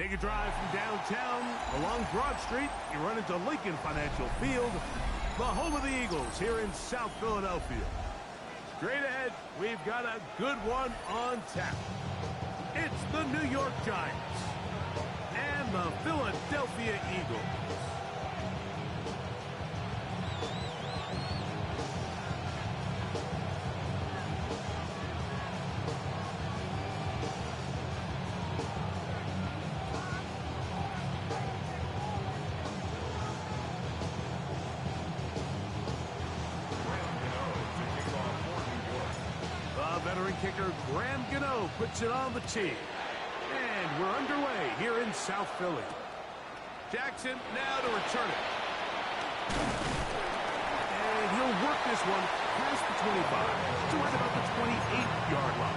Take a drive from downtown along Broad Street. You run into Lincoln Financial Field, the home of the Eagles here in South Philadelphia. Straight ahead, we've got a good one on tap. It's the New York Giants and the Philadelphia Eagles. Veteran kicker Graham Gano puts it on the tee. And we're underway here in South Philly. Jackson now to return it. And he'll work this one past the 25 to right about the 28-yard line.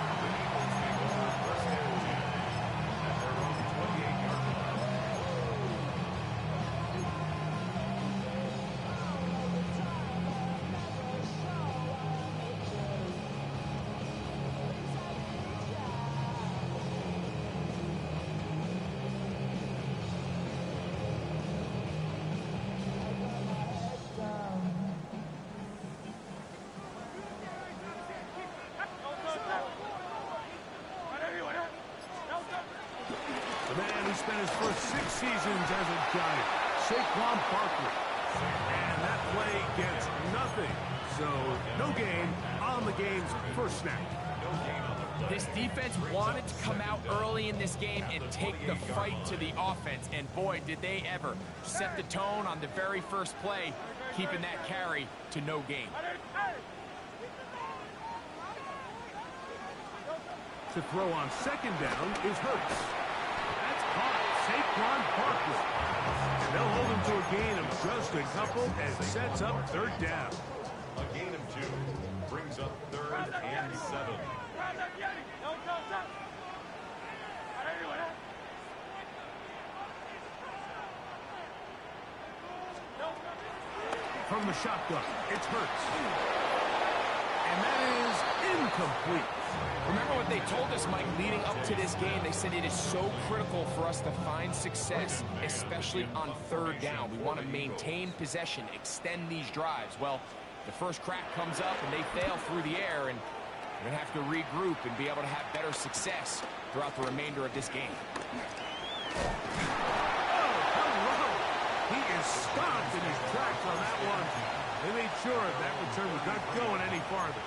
The man who spent his first 6 seasons as a Giant, Saquon Barkley. And that play gets nothing. So, no gain on the game's first snap. This defense wanted to come out early in this game and take the fight to the offense. And boy, did they ever set the tone on the very first play, keeping that carry to no gain. To throw on second down is Hurts. That's caught. Saquon Barkley. And they'll hold him to a gain of just a couple and sets up third down. A gain of 2 brings up 3rd and 7. From the shotgun, it's Hurts. And that is incomplete. Remember what they told us, Mike, leading up to this game? They said it is so critical for us to find success, especially on third down. We want to maintain possession, extend these drives. Well, the first crack comes up and they fail through the air, and we're going to have to regroup and be able to have better success throughout the remainder of this game. Oh, hello! He is stopped in his tracks on that one. They made sure that return was not going any farther.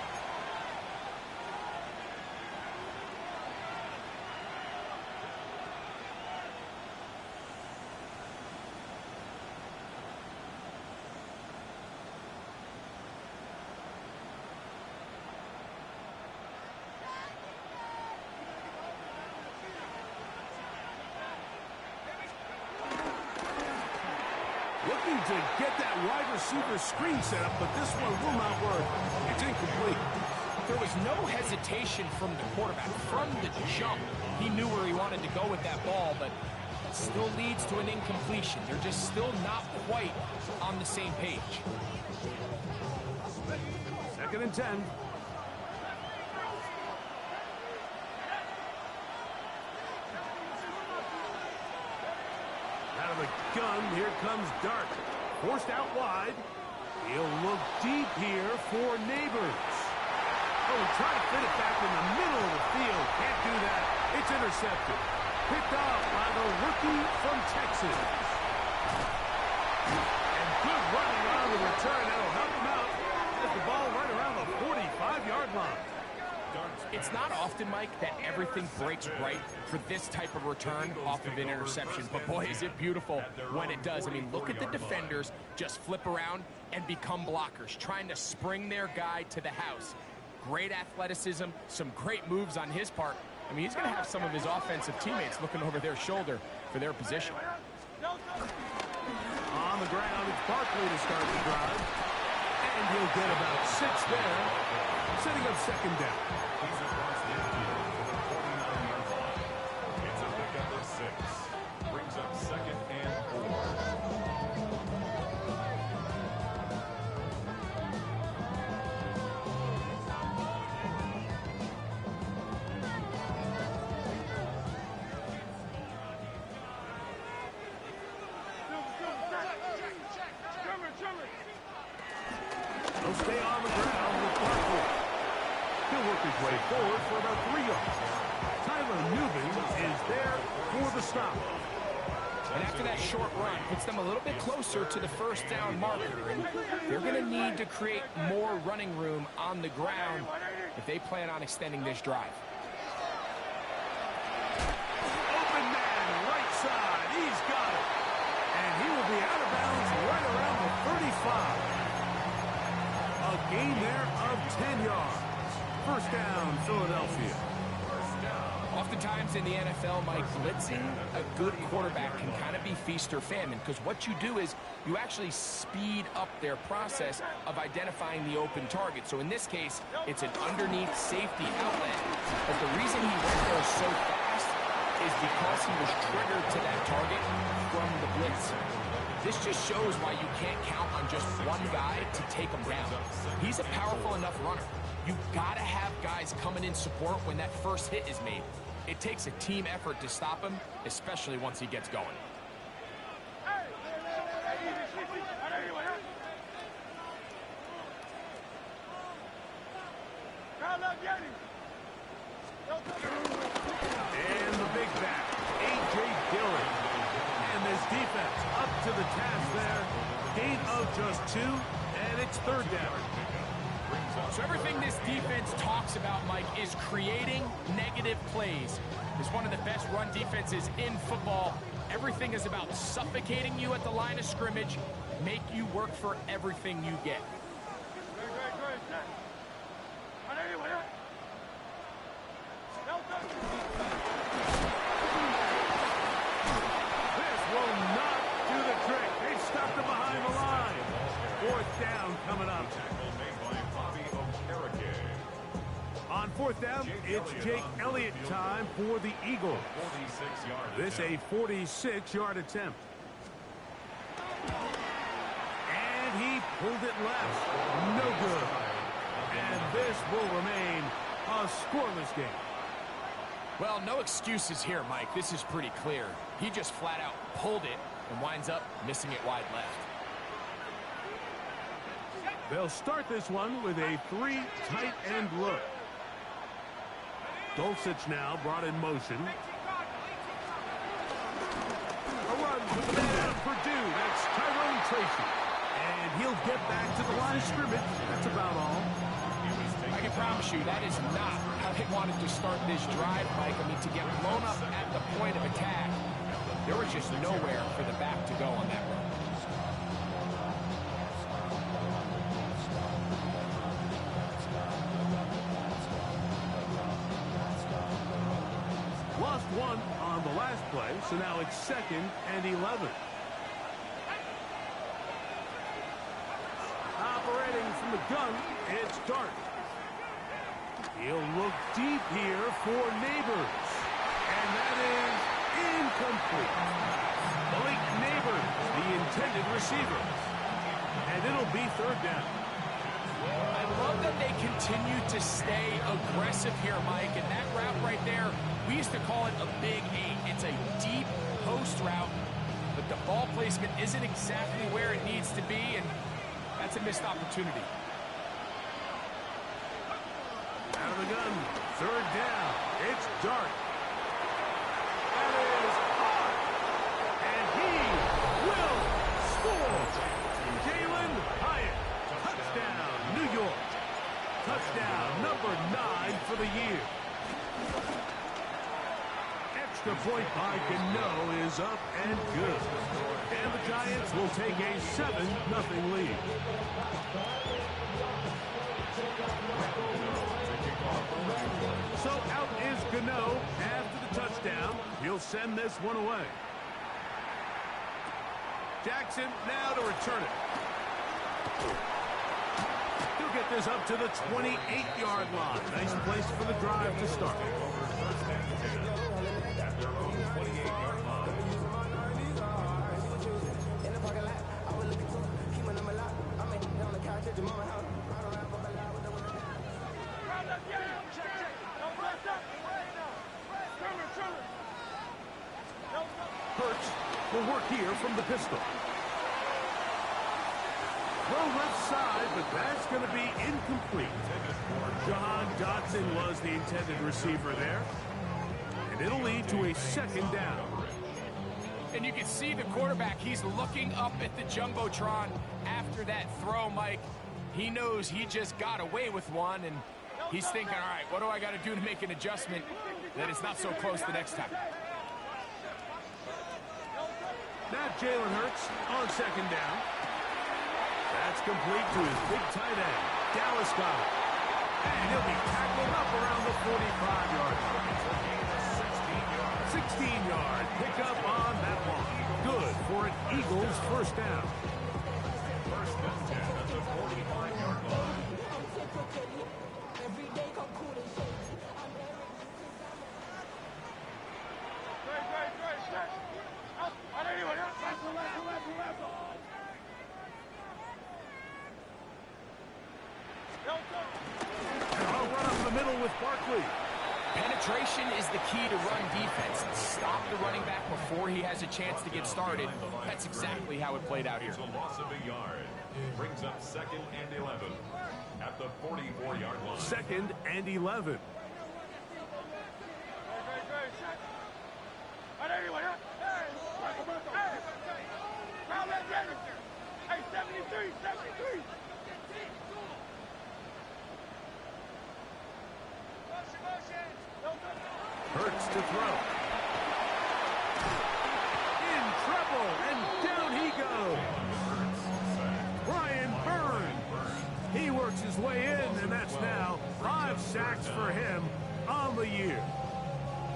Looking to get that wide receiver screen set up, but this one will not work. It's incomplete. There was no hesitation from the quarterback. From the jump, he knew where he wanted to go with that ball, but it still leads to an incompletion. They're just still not quite on the same page. 2nd and 10. Out of the gun, here comes Dart. Forced out wide. He'll look deep here for Neighbors. Oh, he tried to fit it back in the middle of the field. Can't do that. It's intercepted. Picked off by the rookie from Texas. And good running on the return. That'll help him out. Get the ball right around the 45-yard line. It's not often, Mike, that everything breaks right for this type of return off of an interception. But, boy, is it beautiful when it does. I mean, look at the defenders just flip around and become blockers, trying to spring their guy to the house. Great athleticism, some great moves on his part. I mean, he's going to have some of his offensive teammates looking over their shoulder for their position. On the ground, it's Barkley to start the drive. And he'll get about 6 there, setting up second down. He's across the 49-yard line. It's a pickup of 6. Brings up 2nd and 4. work his way forward for about 3 yards. Tyler Newman is there for the stop. And after that short run, puts them a little bit closer to the first down marker. And they're going to need to create more running room on the ground if they plan on extending this drive. Open man, right side. He's got it. And he will be out of bounds right around the 35. A gain there of 10 yards. First down, Philadelphia. Oftentimes in the NFL, Mike, blitzing a good quarterback can kind of be feast or famine, because what you do is you actually speed up their process of identifying the open target. So in this case, it's an underneath safety outlet. But the reason he went there so fast is because he was triggered to that target from the blitz. This just shows why you can't count on just one guy to take him down. He's a powerful enough runner. You've got to have guys coming in support when that first hit is made. It takes a team effort to stop him, especially once he gets going. And the big back, A.J. Dillon. And this defense up to the task there. Gain of just 2, and it's third down. So everything this defense talks about, Mike, is creating negative plays. It's one of the best run defenses in football. Everything is about suffocating you at the line of scrimmage, make you work for everything you get. This will not do the trick. They've stopped him behind the line. Fourth down coming up. On fourth down, it's Jake Elliott time for the Eagles. This a 46-yard attempt. And he pulled it left. No good. And this will remain a scoreless game. Well, no excuses here, Mike. This is pretty clear. He just flat out pulled it and winds up missing it wide left. They'll start this one with a 3 tight end look. Dulcich now brought in motion. A run with the man out of Purdue. That's Tyrone Tracy. And he'll get back to the line of scrimmage. That's about all. I can promise you that is not how they wanted to start this drive, Mike. I mean, to get blown up at the point of attack, there was just nowhere for the back to go on that run. Lost 1 on the last play, so now it's 2nd and 11. Operating from the gun, it's Dart. He'll look deep here for Neighbors. And that is incomplete. Malik Neighbors, the intended receiver. And it'll be third down. I love that they continue to stay aggressive here, Mike. And that route right there, we used to call it a big 8. It's a deep post route, but the ball placement isn't exactly where it needs to be, and that's a missed opportunity. Out of the gun, third down. It's Dart. That is hard. And he will score. Jalen Hyatt. Touchdown, New York. Touchdown, number 9 for the year. Extra point by Gano is up and good. And the Giants will take a 7-0 lead. So out is Gano after the touchdown. He'll send this one away. Jackson now to return it. He'll get this up to the 28-yard line. Nice place for the drive to start. Hurts will work here from the pistol. Throw left side, but that's going to be incomplete. Jahan Dotson was the intended receiver there. And it'll lead to a second down. And you can see the quarterback, he's looking up at the Jumbotron after that throw, Mike. He knows he just got away with one, and he's thinking, all right, what do I got to do to make an adjustment that it's not so close the next time? Now Jalen Hurts on second down. That's complete to his big tight end, Dallas Goedert. And he'll be tackled up around the 45-yard line. 16-yard pickup on that one. Good for an Eagles first down. First and 10 at the 45-yard line. I'll run up the middle with Barkley. Penetration is the key to run defense. Stop the running back before he has a chance to get started. That's exactly how it played out here. It's a loss of a yard. Brings up second and 11 at the 44-yard line. Second and 11. Hurts to throw. In trouble, and down he goes. Brian Burns. He works his way in, and that's now 5 sacks for him on the year.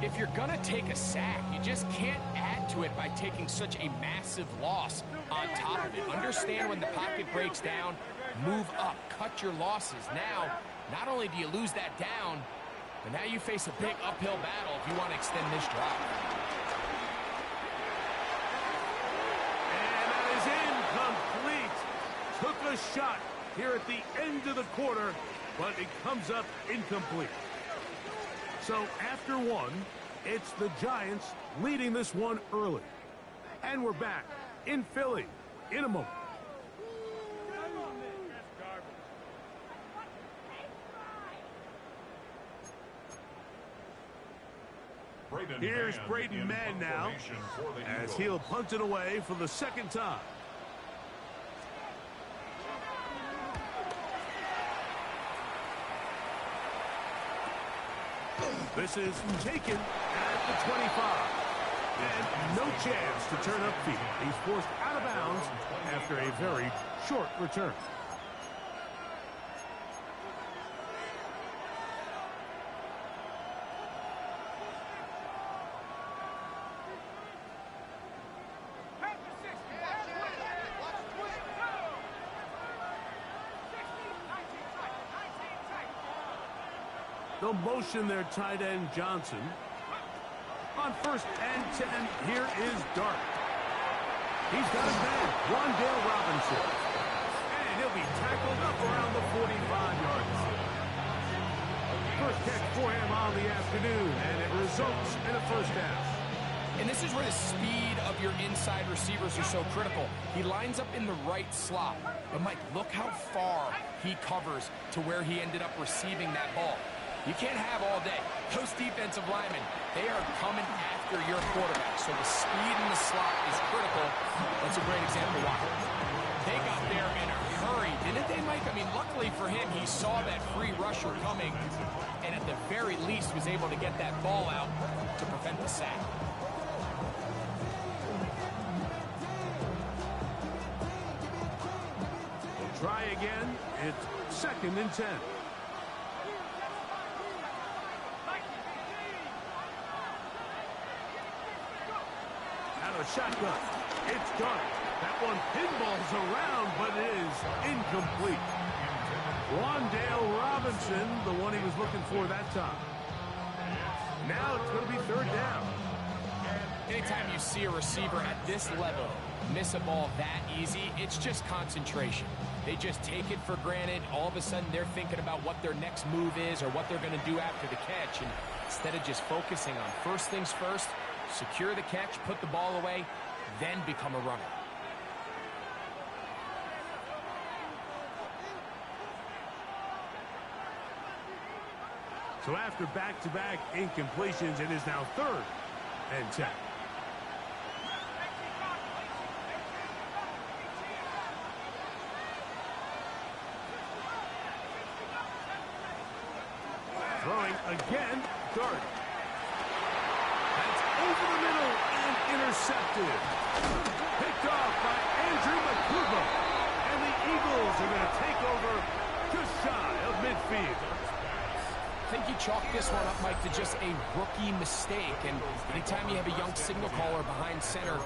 If you're going to take a sack, you just can't add to it by taking such a massive loss on top of it. Understand when the pocket breaks down, move up, cut your losses. Now, not only do you lose that down, but now you face a big uphill battle if you want to extend this drive. And that is incomplete. Took a shot here at the end of the quarter, but it comes up incomplete. So after one, it's the Giants leading this one early. And we're back in Philly in a moment. Here's Braden Mann now as he'll punt it away for the second time. This is taken at the 25. And no chance to turn up feet. He's forced out of bounds after a very short return. They'll motion their tight end Johnson. On first and 10, here is Dart. He's got a man, Wandale Robinson. And he'll be tackled up around the 45-yard line. First catch for him on the afternoon, and it results in a first down. And this is where the speed of your inside receivers are so critical. He lines up in the right slot. But, Mike, look how far he covers to where he ended up receiving that ball. You can't have all day. Those defensive linemen, they are coming after your quarterback. So the speed in the slot is critical. That's a great example why. They got there in a hurry, didn't they, Mike? I mean, luckily for him, he saw that free rusher coming and at the very least was able to get that ball out to prevent the sack. We'll try again. It's second and 10. A shotgun. It's done. That one pinballs around, but it is incomplete. Wandale Robinson, the one he was looking for that time. Now it's going to be third down. Anytime you see a receiver at this level miss a ball that easy, it's just concentration. They just take it for granted. All of a sudden, they're thinking about what their next move is or what they're going to do after the catch. And instead of just focusing on first things first, secure the catch, put the ball away, then become a runner. So after back-to-back incompletions, it is now 3rd and 10. Throwing again, Dart. That's over the middle and intercepted. Picked off by Andrew McCouga. And the Eagles are going to take over just shy of midfield. I think you chalk this one up, Mike, to just a rookie mistake. And anytime you have a young signal caller behind center,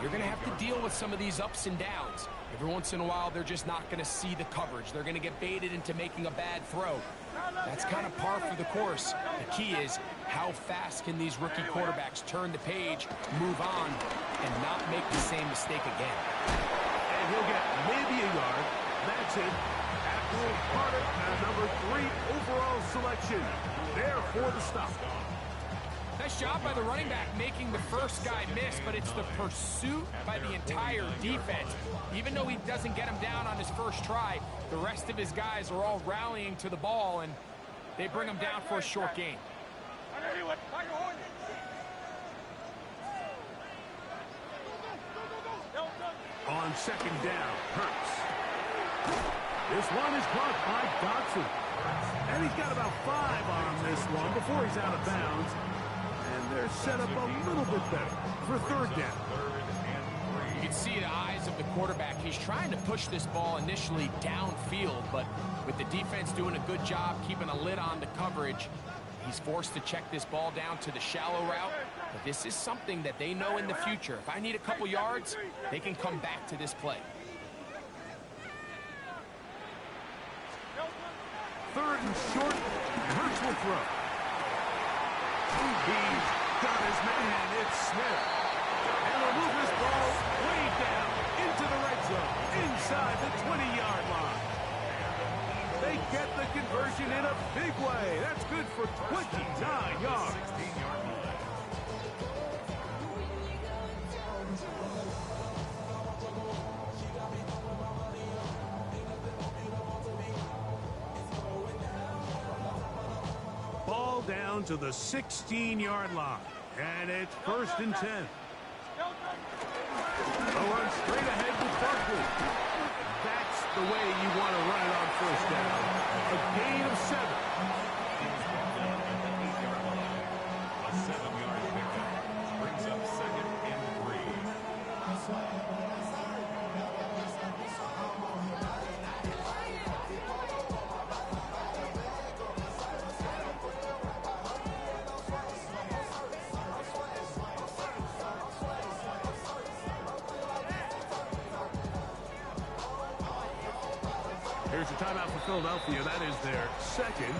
you're going to have to deal with some of these ups and downs. Every once in a while, they're just not going to see the coverage. They're going to get baited into making a bad throw. That's kind of par for the course. The key is how fast can these rookie quarterbacks turn the page, move on, and not make the same mistake again. And he'll get maybe a yard. That's it. Abdul Carter, number 3 overall selection. There for the stop. Nice job by the running back making the first guy miss, but it's the pursuit by the entire defense. Even though he doesn't get him down on his first try, the rest of his guys are all rallying to the ball, and they bring him down for a short gain. On 2nd down, Hurts. This one is caught by Dotson. And he's got about 5 on this one before he's out of bounds. And they're set up a little bit better for 3rd down. You can see the eyes of the quarterback. He's trying to push this ball initially downfield, but with the defense doing a good job keeping a lid on the coverage, he's forced to check this ball down to the shallow route. But this is something that they know in the future. If I need a couple yards, they can come back to this play. 3rd and short, Hurts will throw. He's got his man, it's Smith. And they'll move this ball way down into the red zone, inside the 20-yard line. They get the conversion in a big way. That's good for 29 yards. Ball down to the 16-yard line. And it's 1st and 10. A run straight ahead with Barkley. That's the way you want to run it on 1st down. A gain of 7. A 7-yard pickup brings up 2nd and 3. Here's a timeout for Philadelphia. That is their 2nd.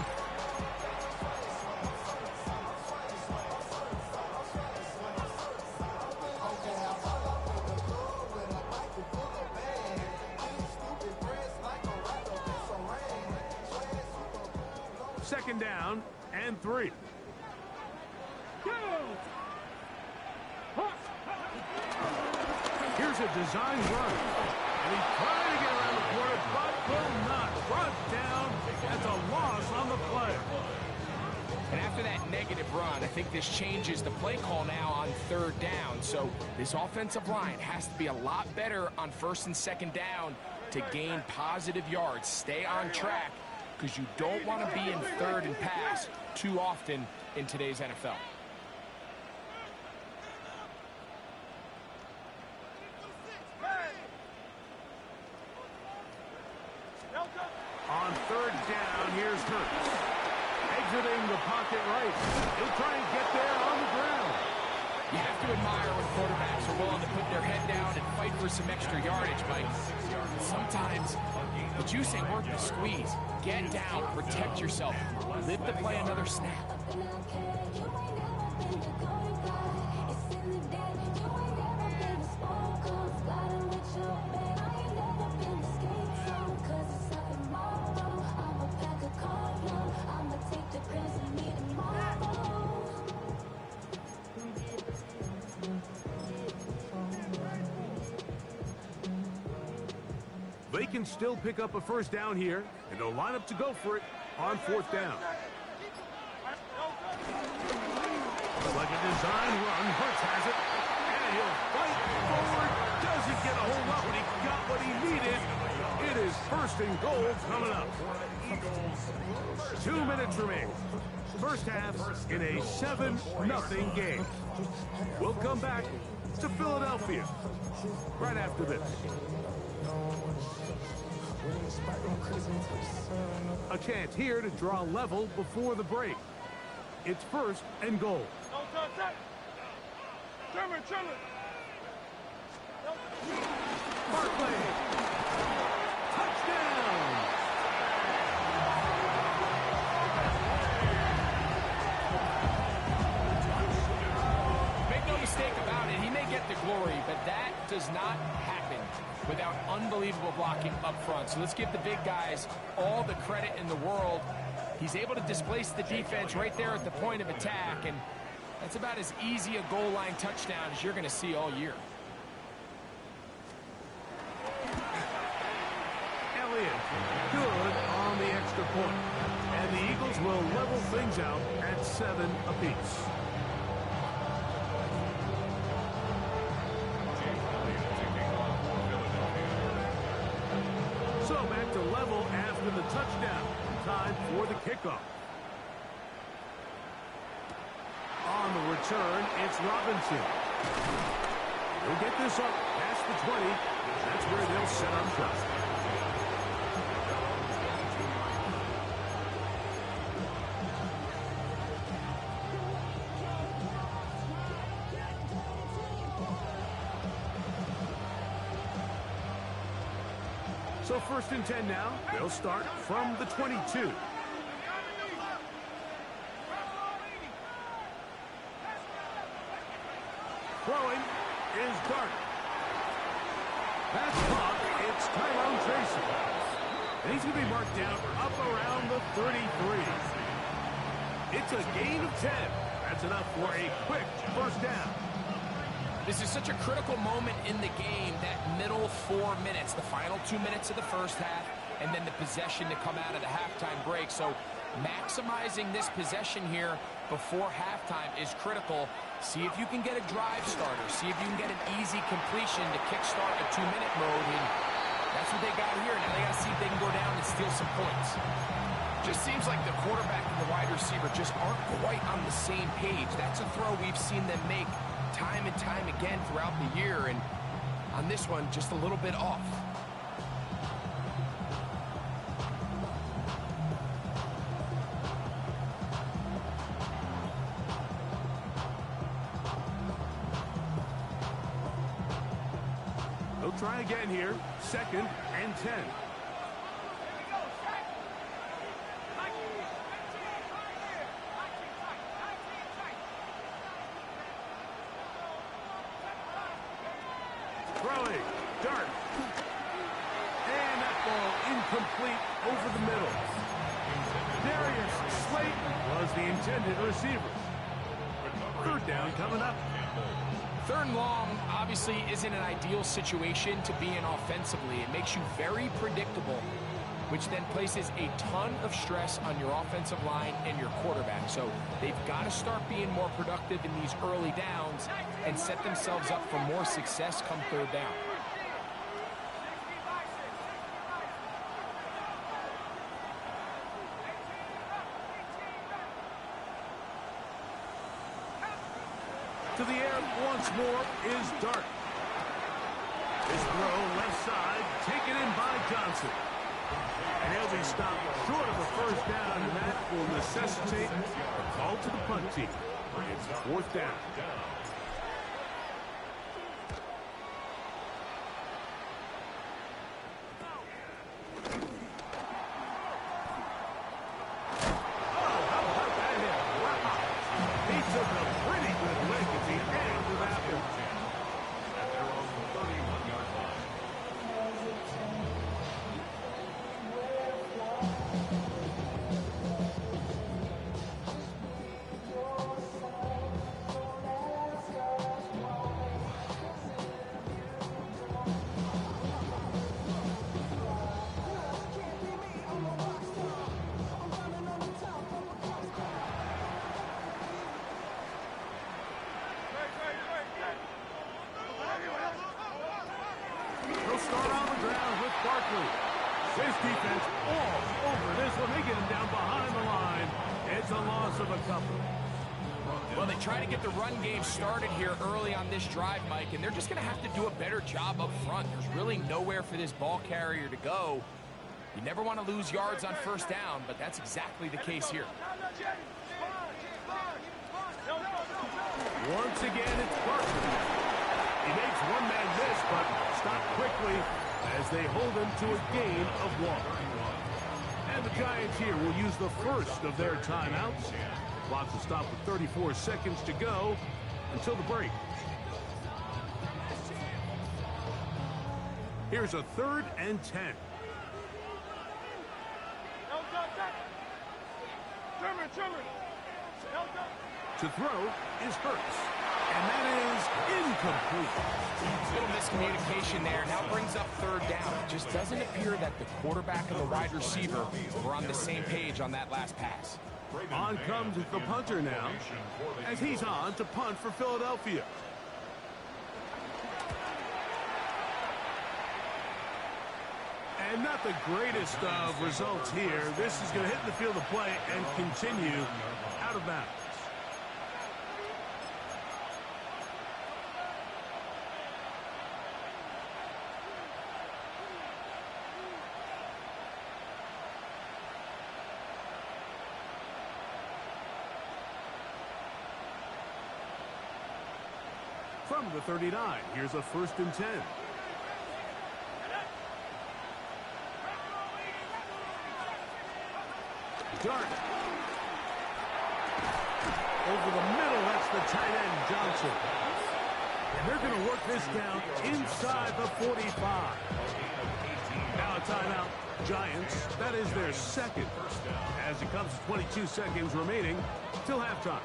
Second down and 3. Here's a design run. And he's trying to get around the corner, but will not. Brought down. That's a loss on the play. And after that negative run, I think this changes the play call now on 3rd down. So this offensive line has to be a lot better on 1st and 2nd down to gain positive yards. Stay on track, because you don't want to be in 3rd and pass too often in today's NFL. On 3rd down, here's Hurts. Exiting the pocket right. He'll try and get there on the ground. You have to admire when quarterbacks are willing to put their head down and fight for some extra yardage, Mike. Sometimes the juice ain't worth the squeeze. Get down, protect yourself, live to play another snap. They can still pick up a 1st down here, and they'll line up to go for it on 4th down. Looks like a design run. Hurts has it. And he'll fight forward. Doesn't get a hold up, but he got what he needed. It is first and goal coming up. 2 minutes remaining. First half in a 7-0 game. We'll come back to Philadelphia right after this. A chance here to draw level before the break. It's first and goal. Barkley. Touchdown. Make no mistake about it, he may get the glory, but that does not happen without unbelievable blocking up front. So let's give the big guys all the credit in the world. He's able to displace the defense right there at the point of attack, and that's about as easy a goal line touchdown as you're going to see all year. Elliott, good on the extra point. And the Eagles will level things out at 7 apiece. So back to level after the touchdown. Time for the kickoff. On the return, it's Robinson. He'll get this up past the 20. That's where they'll set up shop. So first and 10 now. They'll start from the 22. Throwing is Dart. That's caught. It's Tyrone Tracy. And he's going to be marked down up around the 33. It's a gain of 10. That's enough for a quick first down. This is such a critical moment in the game, that middle 4 minutes, the final 2 minutes of the first half, and then the possession to come out of the halftime break. So maximizing this possession here before halftime is critical. See if you can get a drive starter. See if you can get an easy completion to kickstart a 2-minute mode. And that's what they got here. Now they got to see if they can go down and steal some points. Just seems like the quarterback and the wide receiver just aren't quite on the same page. That's a throw we've seen them make time and time again throughout the year, and on this one, just a little bit off. They'll try again here. Second and 10. Throwing, Dart. And that ball incomplete over the middle. Darius Slayton was the intended receiver. Third down coming up. Third and long obviously isn't an ideal situation to be in offensively. It makes you very predictable, which then places a ton of stress on your offensive line and your quarterback. So they've got to start being more productive in these early downs and set themselves up for more success come third down. To the air once more is Dart. This throw left side, taken in by Johnson. And he'll be stopped short of a first down, and that will necessitate a call to the punt team. It's fourth down. His defense all over this one. They get him down behind the line. It's a loss of a couple. Well, they try to get the run game started here early on this drive, Mike, and they're just going to have to do a better job up front. There's really nowhere for this ball carrier to go. You never want to lose yards on first down, but that's exactly the case here. Once again, it's Barkley. He makes one man miss, but stopped quickly as they hold him to a gain of 1. And the Giants here will use the first of their timeouts. Clock will stop with 34 seconds to go until the break. Here's a 3rd and 10. To throw is Hurts. And that is incomplete. Little miscommunication there. Now brings up 3rd down. It just doesn't appear that the quarterback and the wide receiver were on the same page on that last pass. On comes the punter now, as he's on to punt for Philadelphia. And not the greatest of results here. This is going to hit the field of play and continue out of bounds. From the 39, here's a 1st and 10. Dart. Over the middle, that's the tight end, Johnson. And they're going to work this down inside the 45. Now a timeout, Giants. That is their 2nd. As it comes to 22 seconds remaining till halftime.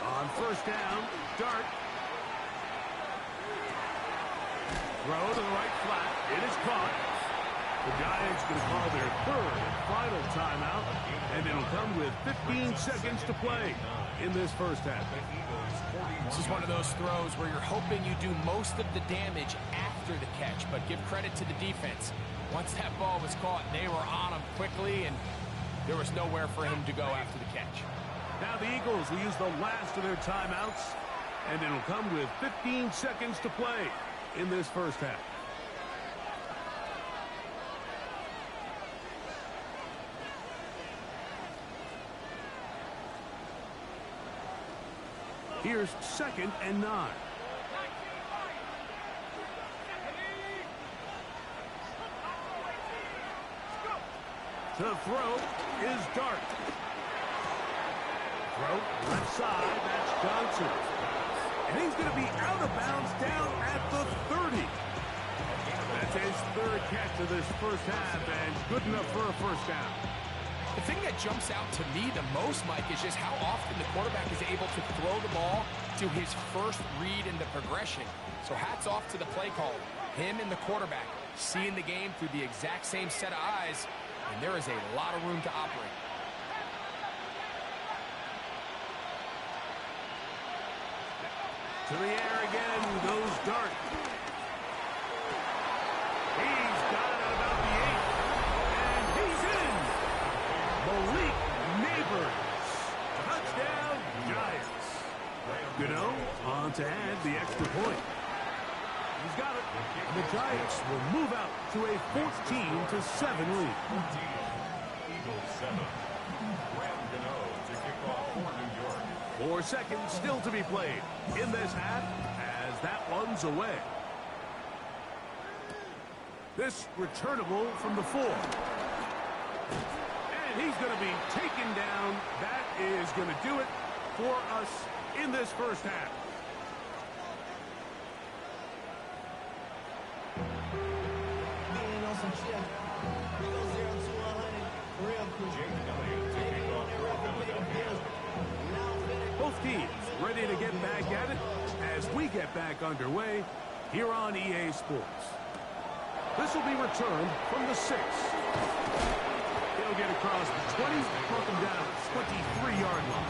On 1st down, Dart. Throw to the right flat. It is caught. The Giants going to call their 3rd and final timeout, and it'll come with 15 seconds to play in this first half. This is one of those throws where you're hoping you do most of the damage after the catch, but give credit to the defense. Once that ball was caught, they were on him quickly, and there was nowhere for him to go after the catch. Now the Eagles will use the last of their timeouts, and it'll come with 15 seconds to play in this first half. Here's 2nd and 9. To throw is Dart. Throw left side, that's Johnson. And he's going to be out of bounds down at the 30. That's his 3rd catch of this first half, and good enough for a 1st down. The thing that jumps out to me the most, Mike, is just how often the quarterback is able to throw the ball to his first read in the progression. So hats off to the play caller. Him and the quarterback seeing the game through the exact same set of eyes, and there is a lot of room to operate. To the air again goes Dart. He's got it about the 8. And he's in. Malik Neighbors. Touchdown, Giants. Gano on to add the extra point. He's got it. And the Giants will move out to a 14-7 lead. Eagles 7. Graham Gano to kick off for New York. 4 seconds still to be played in this half as that one's away. This returnable from the 4. And he's going to be taken down. That is going to do it for us in this first half. Both teams ready to get back at it as we get back underway here on EA Sports. This will be returned from the 6. He'll They'll get across the 20, broke them down at the 23-yard line.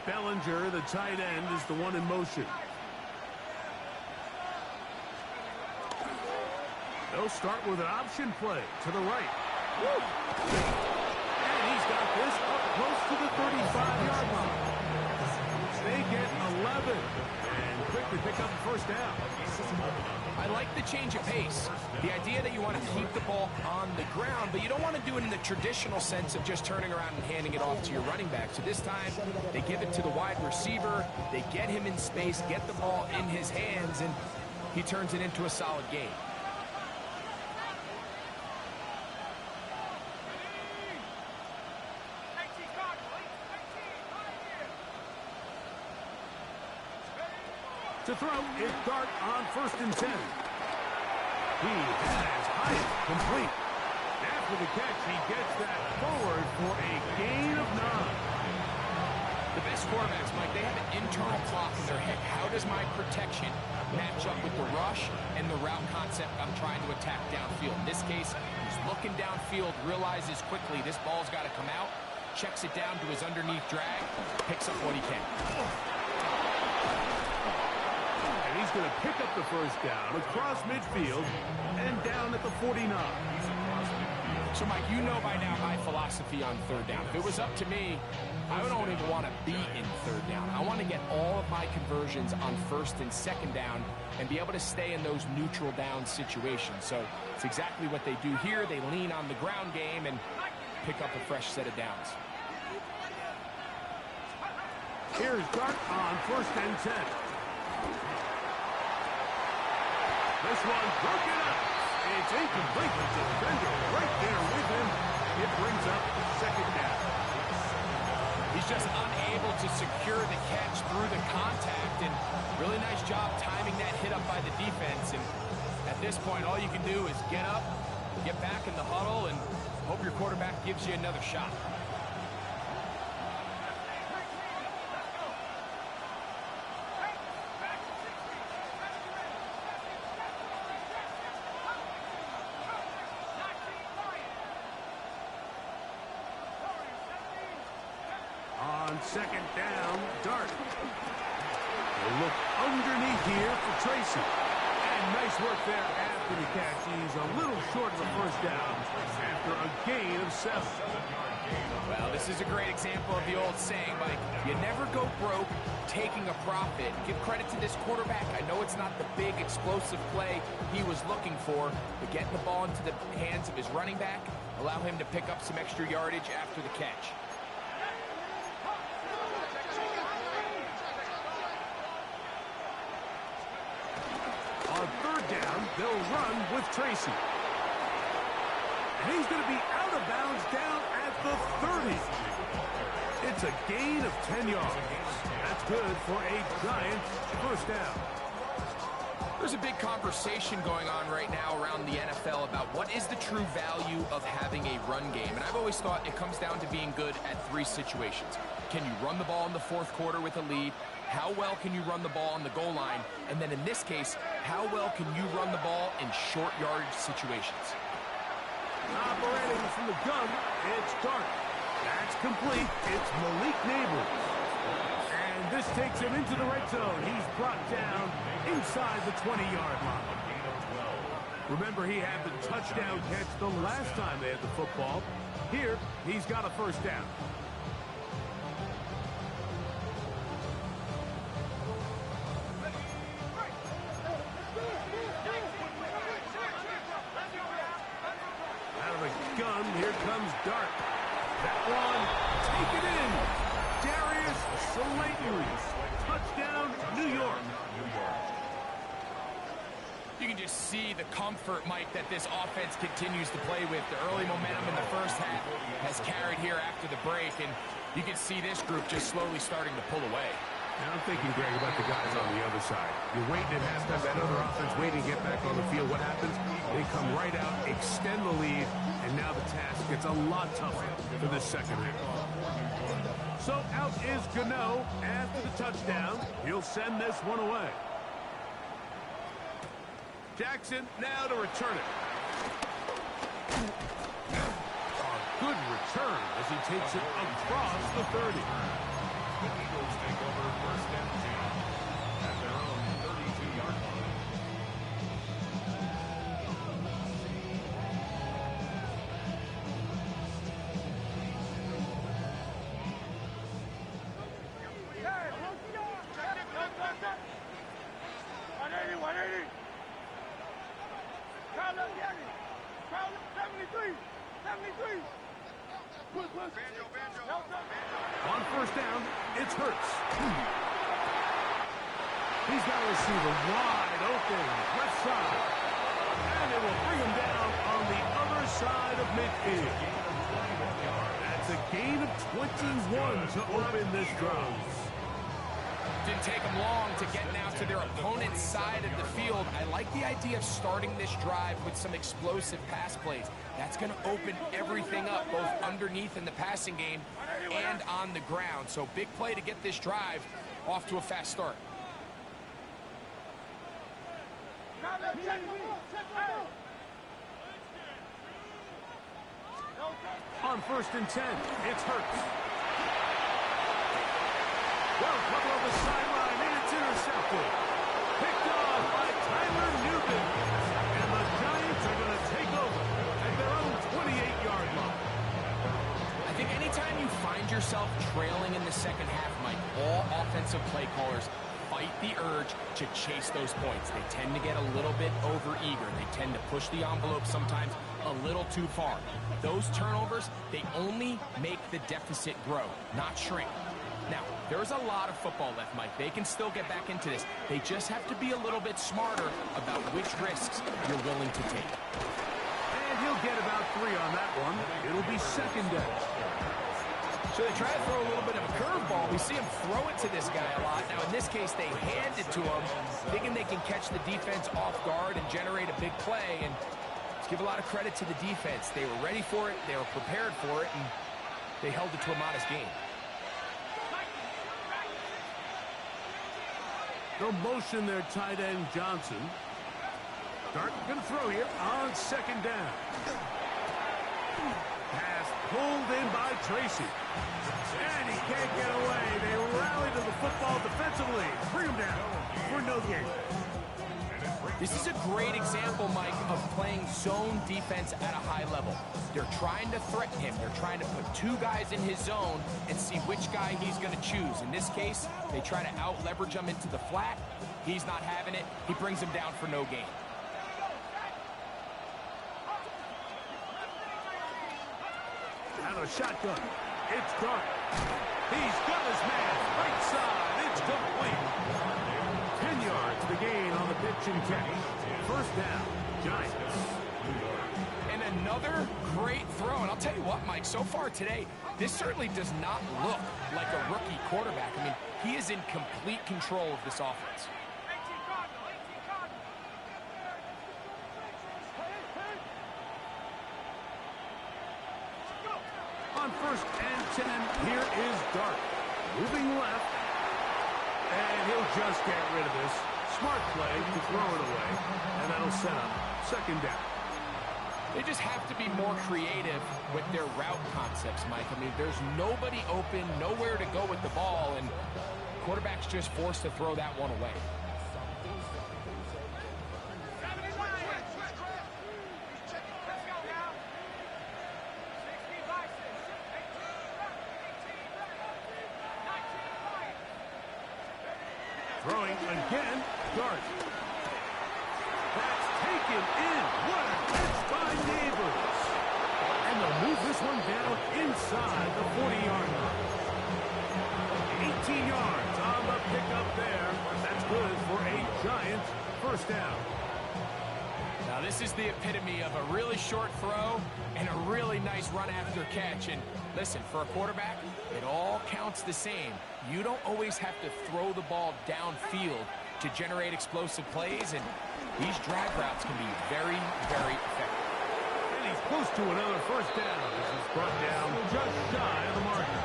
Bellinger, the tight end, is the one in motion. They'll start with an option play to the right. Woo! And he's got this up close to the 35-yard line. They get 11 and quickly pick up the first down. I like the change of pace. The idea that you want to keep the ball on the ground, but you don't want to do it in the traditional sense of just turning around and handing it off to your running back. So this time, they give it to the wide receiver. They get him in space, get the ball in his hands, and he turns it into a solid game. To throw is Dart on 1st and 10. He has Hyatt complete. After the catch, he gets that forward for a gain of 9. The best quarterbacks, Mike, they have an internal clock in their head. How does my protection match up with the rush and the route concept I'm trying to attack downfield? In this case, he's looking downfield, realizes quickly this ball's got to come out, checks it down to his underneath drag, picks up what he can. He's going to pick up the first down across midfield and down at the 49. So, Mike, you know by now my philosophy on 3rd down. If it was up to me, I don't even want to be in 3rd down. I want to get all of my conversions on 1st and 2nd down and be able to stay in those neutral down situations. So it's exactly what they do here. They lean on the ground game and pick up a fresh set of downs. Here's Dart on 1st and 10. This one broken up. It's incomplete. The defender right there with him. It brings up 2nd down. He's just unable to secure the catch through the contact, and really nice job timing that hit up by the defense. And at this point, all you can do is get up, get back in the huddle, and hope your quarterback gives you another shot. On 2nd down, Dart. They look underneath here for Tracy. And nice work there after the catch. He's a little short of the first down after a gain of 7. Well, this is a great example of the old saying, Mike, you never go broke taking a profit. Give credit to this quarterback. I know it's not the big explosive play he was looking for, but getting the ball into the hands of his running back, allow him to pick up some extra yardage after the catch. On 3rd down, they'll run with Tracy. And he's going to be out of bounds down at the 30. It's a gain of 10 yards. That's good for a Giants first down. There's a big conversation going on right now around the NFL about what is the true value of having a run game. And I've always thought it comes down to being good at 3 situations. Can you run the ball in the 4th quarter with a lead? How well can you run the ball on the goal line? And then in this case, how well can you run the ball in short yardage situations? Operating from the gun, it's Dart. That's complete. It's Malik Neighbors. And this takes him into the red zone. He's brought down inside the 20-yard line. Remember, he had the touchdown catch the last time they had the football. Here, he's got a first down. Out of the gun, here comes Dart. That one, take it in. Darius Slayton. Touchdown, New York. You can just see the comfort, Mike, that this offense continues to play with. The early momentum in the first half has carried here after the break, and you can see this group just slowly starting to pull away. Now I'm thinking, Greg, about the guys on the other side. You're waiting at halftime, that other offense waiting to get back on the field. What happens? They come right out, extend the lead, and now the task gets a lot tougher for the second half. So out is Gano after the touchdown. He'll send this one away. Jackson now to return it. A good return as he takes it across the 30. The Eagles take over first and 10 at their own 32-yard line. On first down, it's Hurts. He's got a receiver wide open, left side. And it will bring him down on the other side of midfield. That's a gain of 21 to open this drive. Didn't take them long to get now to their opponent's side of the field. I like the idea of starting this drive with some explosive pass plays. That's going to open everything up, both underneath in the passing game and on the ground. So big play to get this drive off to a fast start. On first and 10, it's Hurts. Well, cover on the sideline, and it's intercepted. Picked off by Tyler Newton. And the Giants are going to take over at their own 28-yard line. I think anytime you find yourself trailing in the second half, Mike, all offensive play callers fight the urge to chase those points. They tend to get a little bit overeager. They tend to push the envelope sometimes a little too far. Those turnovers, they only make the deficit grow, not shrink. Now, there's a lot of football left, Mike. They can still get back into this. They just have to be a little bit smarter about which risks you're willing to take. And he'll get about 3 on that one. It'll be second down. So they try to throw a little bit of a curveball. We see him throw it to this guy a lot. Now, in this case, they hand it to him, thinking they can catch the defense off guard and generate a big play. And let's give a lot of credit to the defense. They were ready for it. They were prepared for it, and they held it to a modest game. They'll motion their tight end, Johnson. Dart going to throw here on second down. Pass pulled in by Tracy. And he can't get away. They rally to the football defensively. Bring him down for no gain. This is a great example, Mike, of playing zone defense at a high level. They're trying to threaten him. They're trying to put 2 guys in his zone and see which guy he's going to choose. In this case, they try to out-leverage him into the flat. He's not having it. He brings him down for no gain. Out of shotgun. It's Dart. He's got his man. Right side. It's complete. 10 yards the gain on the pitch and catch. First down, Giants. And another great throw. And I'll tell you what, Mike, so far today, this certainly does not look like a rookie quarterback. I mean, he is in complete control of this offense. On first and 10, here is Dart. Moving left. And he'll just get rid of this. Smart play to throw it away. And that'll set up second down. They just have to be more creative with their route concepts, Mike. I mean, there's nobody open, nowhere to go with the ball, and quarterback's just forced to throw that one away. Throwing again, Dart. That's taken in. What a catch by Neighbors. And they'll move this one down inside the 40-yard line. 18 yards on the pickup there. That's good for a Giants first down. Now, this is the epitome of a really short throw and a really nice run after catch. And Listen, for a quarterback, it all counts the same. You don't always have to throw the ball downfield to generate explosive plays, and these drag routes can be very, very effective. And he's close to another first down. This is brought down just shy of the marker.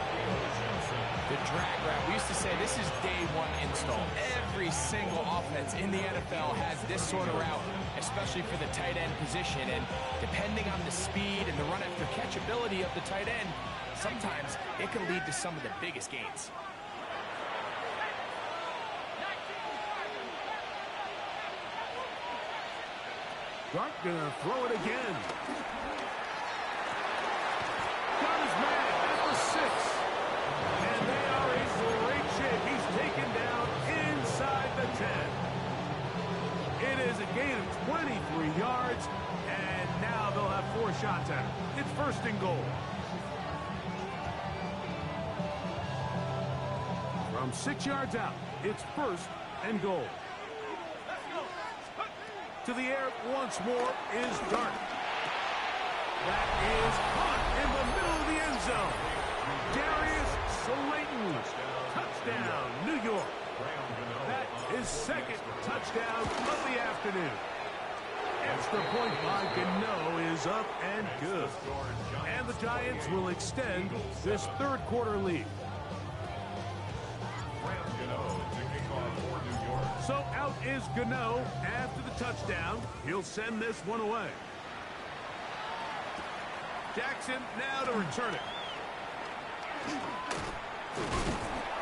The drag route, we used to say this is day one install. Every single offense in the NFL has this sort of route, especially for the tight end position. And depending on the speed and the run after catch ability of the tight end, sometimes it can lead to some of the biggest gains. Clark gonna throw it again. Got his man at the 6. And they are in great shape. He's taken down inside the 10. It is a gain of 23 yards, and now they'll have 4 shots at it. It's first and goal. From 6 yards out, it's first and goal. To the air once more is Dart. That is caught in the middle of the end zone. Darius Slayton, touchdown, New York. That is second touchdown of the afternoon. Extra point by Gano is up and good. And the Giants will extend this third quarter lead. So out is Gano after the touchdown. He'll send this one away. Jackson now to return it.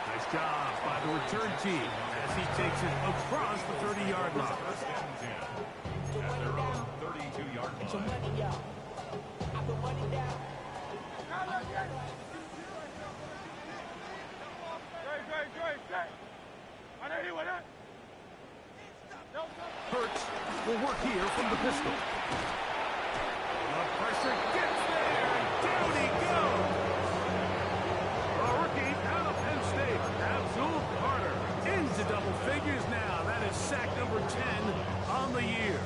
Nice job by the return team as he takes it across the 30-yard line. First and 10 at their own 32-yard line. Hurts will work here from the pistol. The pressure gets there, and down he goes. A rookie out of Penn State, Abdul Carter, into double figures now. That is sack number 10 on the year.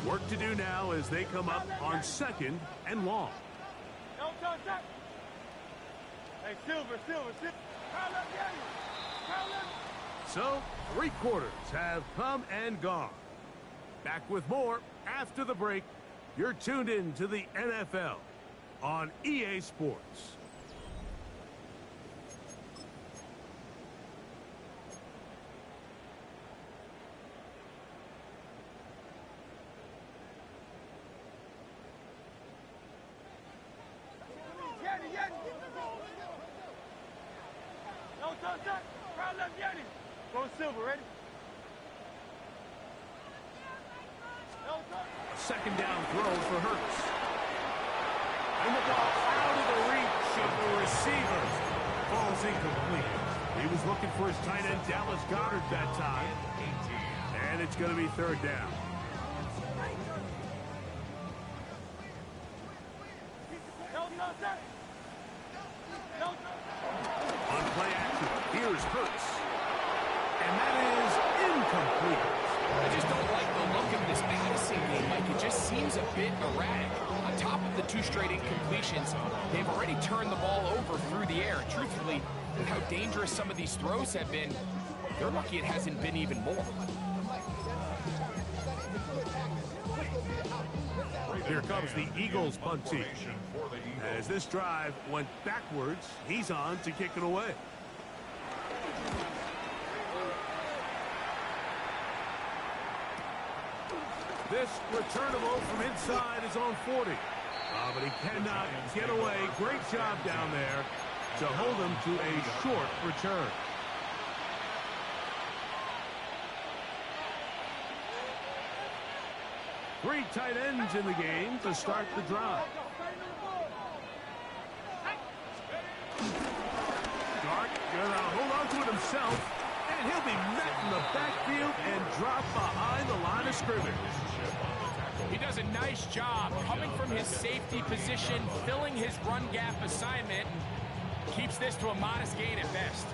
Work to do now as they come up on second and long. Hey, Silver. So, 3 quarters have come and gone. Back with more after the break. You're tuned in to the NFL on EA Sports. Go Silver, ready? A second down throw for Hurts. And the ball out of the reach of the receiver. Falls incomplete. He was looking for his tight end, Dallas Goedert, that time. And it's going to be third down. On play action, here's Hurts. And that is incomplete. I just don't like the look of this passing game, Mike. It just seems a bit erratic. On top of the 2 straight incompletions, they've already turned the ball over through the air. Truthfully, with how dangerous some of these throws have been, they're lucky it hasn't been even more. Here comes the Eagles punt team. As this drive went backwards, he's on to kick it away. This returnable from inside his own 40. But he cannot get away. Great job down there to hold him to a short return. Three tight ends in the game to start the drive. Dart gonna hold on to it himself, and he'll be met in the backfield and dropped behind the line of scrimmage. He does a nice job coming from his safety position, filling his run gap assignment, and keeps this to a modest gain at best.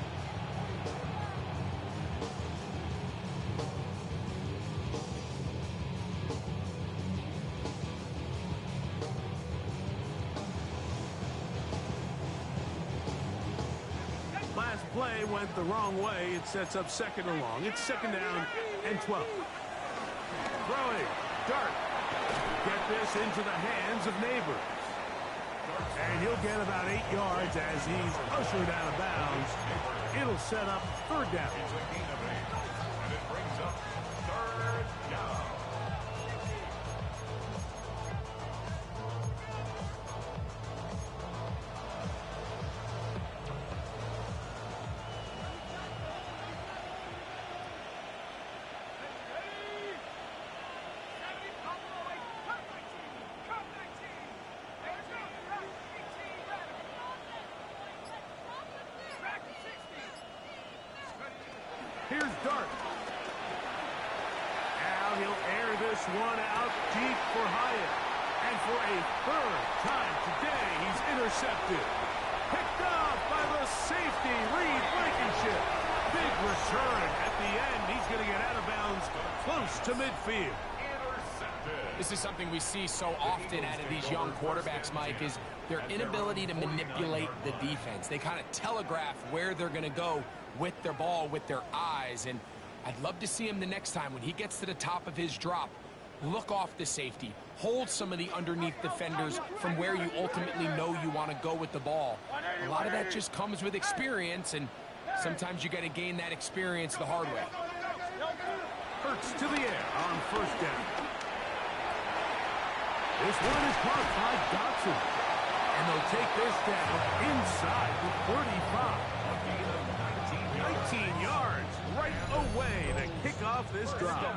play went the wrong way. It sets up second and long. It's second down and 12. Throwing. Dart. Get this into the hands of Neighbors. And he'll get about 8 yards as he's ushered out of bounds. It'll set up third down. It's a gain of 8. And it brings up third down. Here's Dart. Now he'll air this one out deep for Hyatt. And for a third time today, he's intercepted. Picked off by the safety, Reed Blankenship. Big return at the end. He's going to get out of bounds close to midfield. This is something we see so often out of these young quarterbacks, Mike, is their inability to manipulate the defense. They kind of telegraph where they're going to go with their ball, with their eyes. And I'd love to see him the next time when he gets to the top of his drop. Look off the safety. Hold some of the underneath defenders from where you ultimately know you want to go with the ball. A lot of that just comes with experience, and sometimes you got to gain that experience the hard way. Hurts to the air on first down. This one is caught by Dotson. And they'll take this down inside the 35. 19 yards right away to kick off this drive.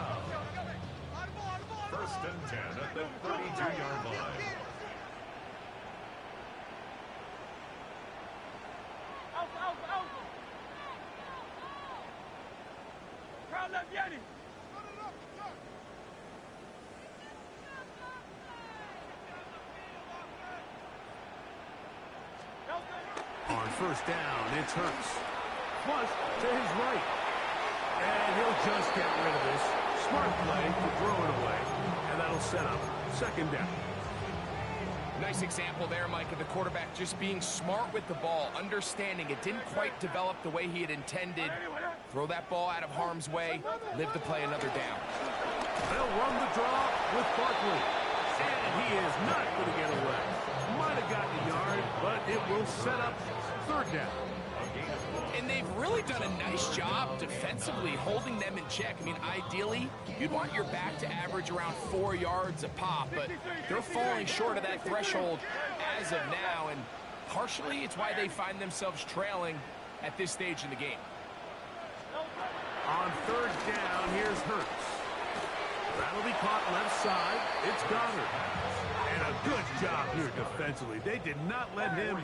First and 10 at the 32-yard line. Crowd left Yeti. On first down, it's Hurts. Flush to his right. And he'll just get rid of this. Smart play to throw it away. And that'll set up second down. Nice example there, Mike, of the quarterback just being smart with the ball, understanding it didn't quite develop the way he had intended. Throw that ball out of harm's way, live to play another down. They'll run the draw with Barkley. And he is not going to get away. Might have gotten a yard, but it will set up third down. And they've really done a nice job defensively holding them in check. I mean, ideally, you'd want your back to average around 4 yards a pop, but they're falling short of that threshold as of now, and partially it's why they find themselves trailing at this stage in the game. On third down, here's Hurts. That'll be caught left side. It's Goddard. And a good job here defensively. They did not let him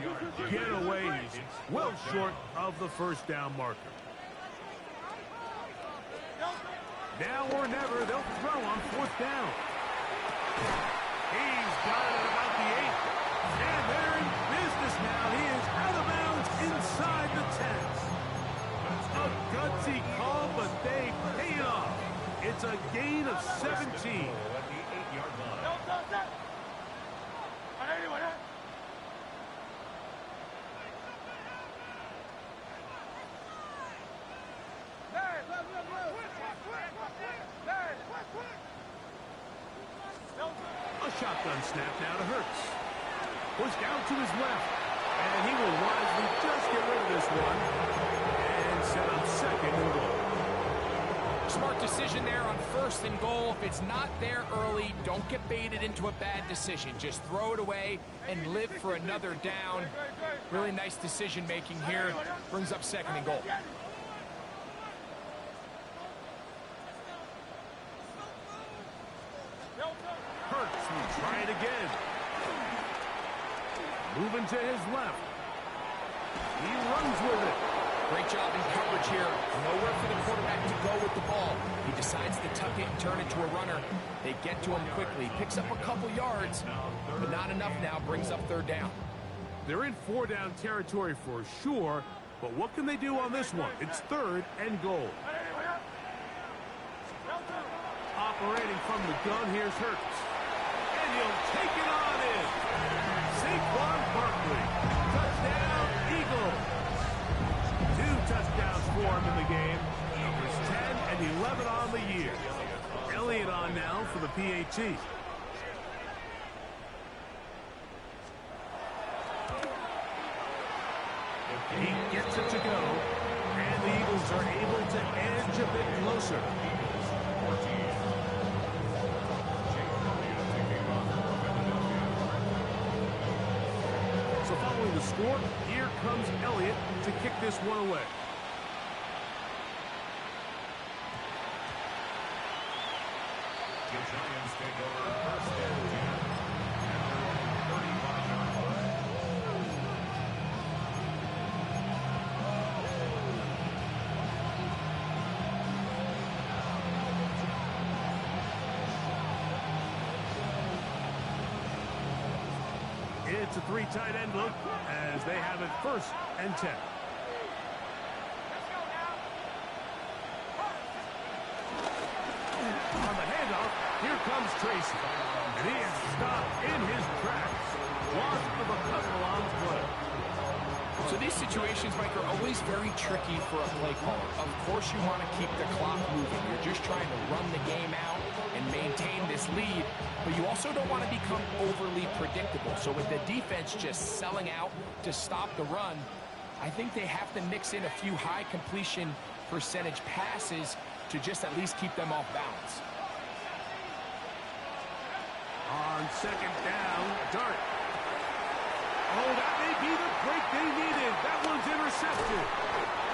get away. He's well short of the first down marker. Now or never, they'll throw on fourth down. He's got it at about the 8. And they're in business now. He is out of bounds inside the 10. A gutsy call, but they pay it off. It's a gain of 17. At the 8-yard line. A shotgun snap now to Hurts. Push down to his left. And he will wisely just get rid of this one. And set up second and goal. Smart decision there on first and goal. If it's not there early, don't get baited into a bad decision. Just throw it away and live for another down. Really nice decision making here. Brings up second and goal. Hurts will try it again. Moving to his left. He runs with it. Great job in coverage here. Nowhere for the quarterback to go with the ball. He decides to tuck it and turn it to a runner. They get to him quickly. Picks up a couple yards, but not enough now. Brings up third down. They're in four-down territory for sure, but what can they do on this one? It's third and goal. Operating from the gun, here's Hurts. And he'll take it on in. Saquon Barkley. Touchdown, Eagles. 2 Elliott on now for the PAT. He gets it to go, and the Eagles are able to edge a bit closer. So following the score, here comes Elliott to kick this one away. The Giants take over first and 10 at their own 35-yard line. It's a three tight end look as they have it first and 10. On the handoff, here comes Tracy. And he is stopped in his tracks. Loss of a couple on play. So these situations, Mike, are always very tricky for a play caller. Of course you want to keep the clock moving. You're just trying to run the game out and maintain this lead, but you also don't want to become overly predictable. So with the defense just selling out to stop the run, I think they have to mix in a few high completion percentage passes to just at least keep them off balance. On second down, Dart. Oh, that may be the break they needed. That one's intercepted.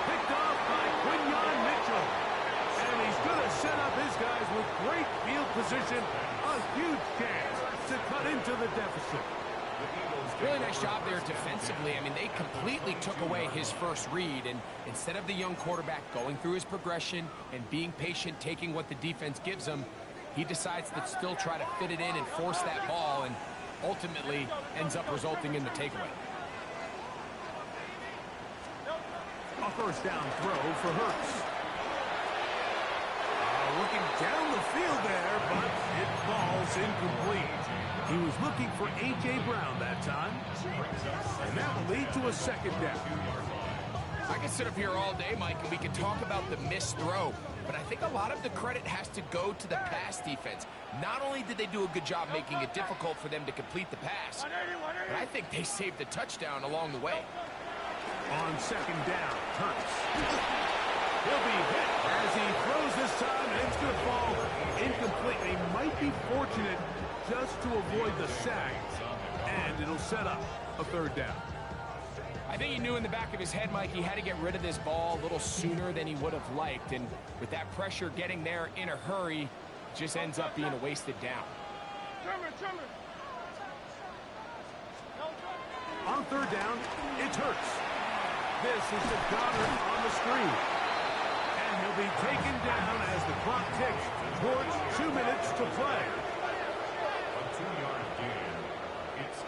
Picked off by Quinyon Mitchell. And he's going to set up his guys with great field position. A huge chance to cut into the deficit. Really nice job there defensively. I mean, they completely took away his first read, and instead of the young quarterback going through his progression and being patient, taking what the defense gives him, he decides to still try to fit it in and force that ball, and ultimately ends up resulting in the takeaway. A first down throw for Hurts. Looking down the field there, but it falls incomplete. He was looking for A.J. Brown that time. And that will lead to a second down. I can sit up here all day, Mike, and we can talk about the missed throw, but I think a lot of the credit has to go to the pass defense. Not only did they do a good job making it difficult for them to complete the pass, but I think they saved the touchdown along the way. On second down, Hurts. He'll be hit as he throws this time, and it's going to fall incomplete. They might be fortunate just to avoid the sack, and it'll set up a third down. I think he knew in the back of his head, Mike, he had to get rid of this ball a little sooner than he would have liked, and with that pressure getting there in a hurry, just ends up being a wasted down. On third down, it's Hurts. This is to Goddard on the screen. And he'll be taken down as the clock ticks towards 2 minutes to play. A 2-yard gain.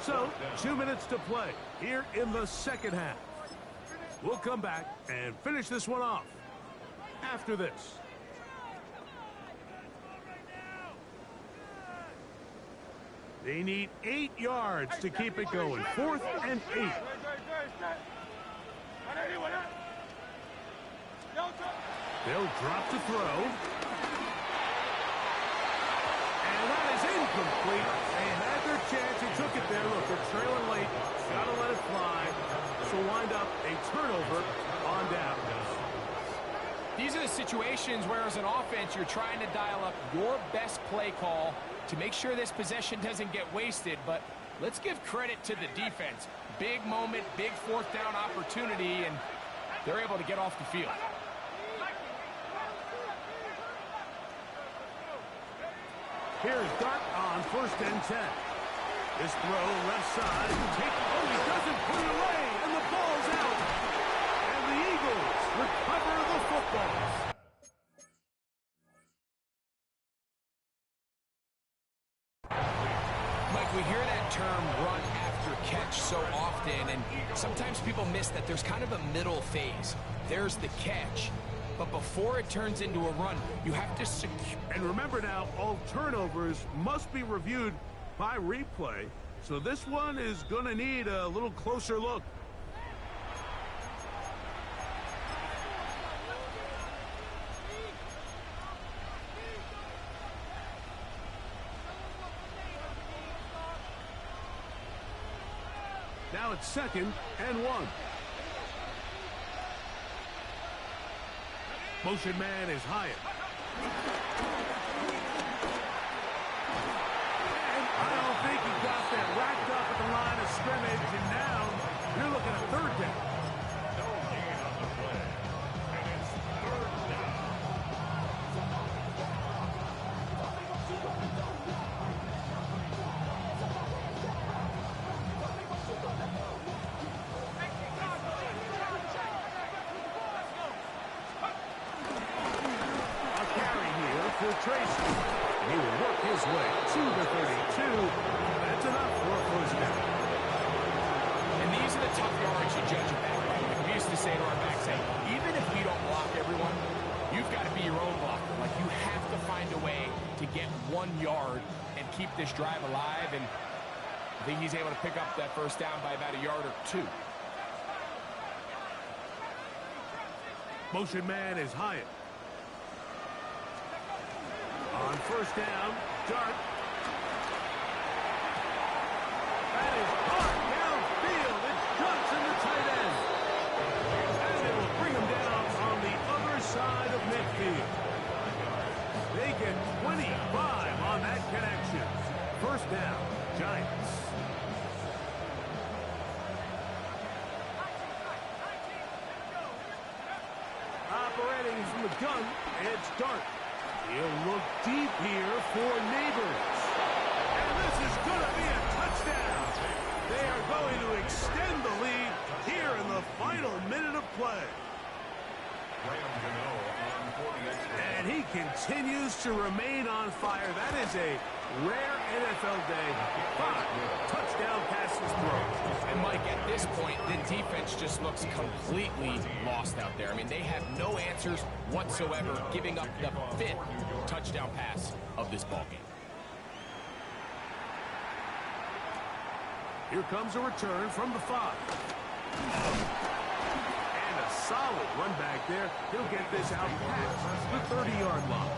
So, 2 minutes to play here in the second half. We'll come back and finish this one off after this. They need 8 yards to keep it going. 4th and 8. They'll drop to throw. And that is incomplete. They had their chance. He took it there. Look, they're trailing late. Got to let it fly. This will wind up a turnover on down. These are the situations where, as an offense, you're trying to dial up your best play call to make sure this possession doesn't get wasted. But let's give credit to the defense. Big moment, big fourth down opportunity, and they're able to get off the field. Here's Dart on 1st and 10. This throw left side. He doesn't put it away, and the ball's out. And the Eagles recover the football. Mike, we hear that term run after catch so often, and sometimes people miss that there's kind of a middle phase. There's the catch, but before it turns into a run, you have to secure. And remember now, all turnovers must be reviewed by replay, so this one is going to need a little closer look. Now it's 2nd and 1. Motion man is Hyatt. And I don't think he got that racked up at the line of scrimmage, and now you're looking at 3rd down. No gain on the play. And it's 3rd down. A carry here for Tracy. He will work his way to the 32. That's enough for a 1st down. And these are the tough yards you judge a back by. Like we used to say to our backs, hey, even if we don't block everyone, you've got to be your own blocker. Like you have to find a way to get 1 yard and keep this drive alive. And I think he's able to pick up that 1st down by about a yard or 2. Motion man is Hyatt. On 1st down, Dart. That is hard downfield. It's Johnson, the tight end. And it will bring him down on the other side of midfield. They get 25 on that connection. 1st down, Giants. Operating from the gun, it's Dart. He'll look deep here for Neighbors. And this is going to be a touchdown. They are going to extend the lead here in the final minute of play. And he continues to remain on fire. That is a rare NFL day. 5 touchdown passes thrown. And Mike, at this point, the defense just looks completely lost out there. I mean, they have no answers whatsoever, giving up the 5th touchdown pass of this ballgame. Here comes a return from the 5. And a solid run back there. He'll get this out past the 30-yard line.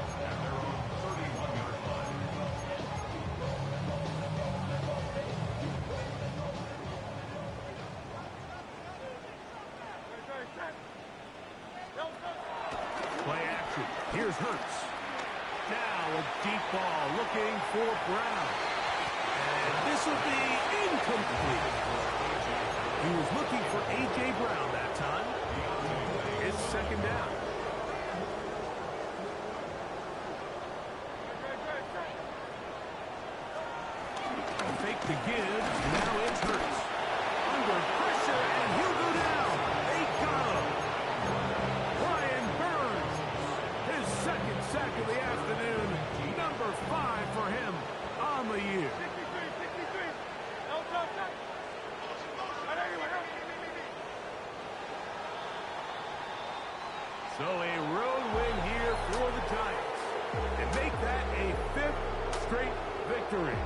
Play action. Here's Hurts. Now a deep ball looking for Brown. And this will be incomplete. He was looking for A.J. Brown that time. It's 2nd down. Fake the give. Now it's Hurts. Under pressure, and he'll go down. They got him. Brian Burns. His 2nd sack of the afternoon. Number 5 for him on the year. So a road win here for the Giants. And make that a 5th straight victory.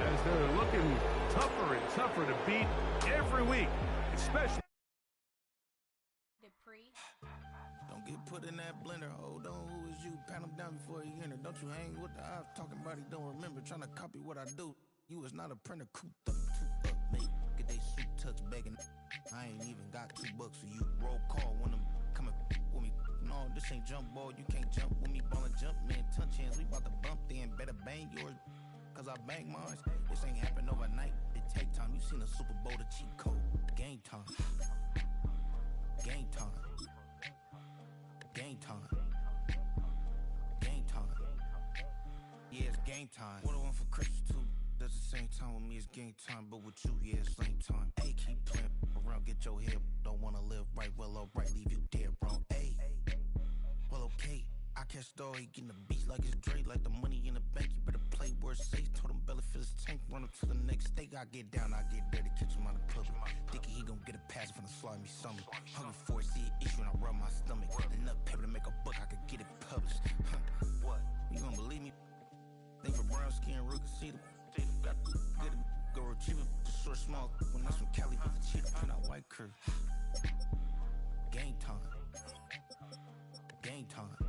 As they're looking tougher and tougher to beat every week, especially. Don't get put in that blender. Hold on, who is you? Pat him down before he enter. Don't you hang with the ops talking about he don't remember. Trying to copy what I do. You is not a printer. Cooped up, mate. Get they suit tucks begging. I ain't even got $2 for you. Roll call when I'm coming with me. No, this ain't jump ball. You can't jump with me. Ballin' jump, man. Touch hands. We about to bump then. Better bang yours. Cause I bang mine. This ain't happen overnight. It take time. You seen a Super Bowl, the cheat code. Game time. Game time. Game time. Game time. Yeah, it's game time. What I want for Christmas too. Does the same time with me, it's game time. But with you, yeah, it's lame time. Hey, keep playing around, get your head. Don't wanna live right, well, alright, leave you dead wrong. Hey, well, okay. I catch the dog, he getting the beats like it's Dre, like the money in the bank. You better play where it's safe. Told him belly fill his tank, run him to the next steak. I get down, I get dirty, catch him on the public. Thinking he gon' get a pass from the slime me stomach. Hungry for it, see an issue and I rub my stomach. Enough paper to make a book, I could get it published. What? You gon' believe me? Think for brown skin, real can see the got did it, go retrieve it. Just short, small, when that's from Cali with the cheetah, pin out white curve. Game time. Game time.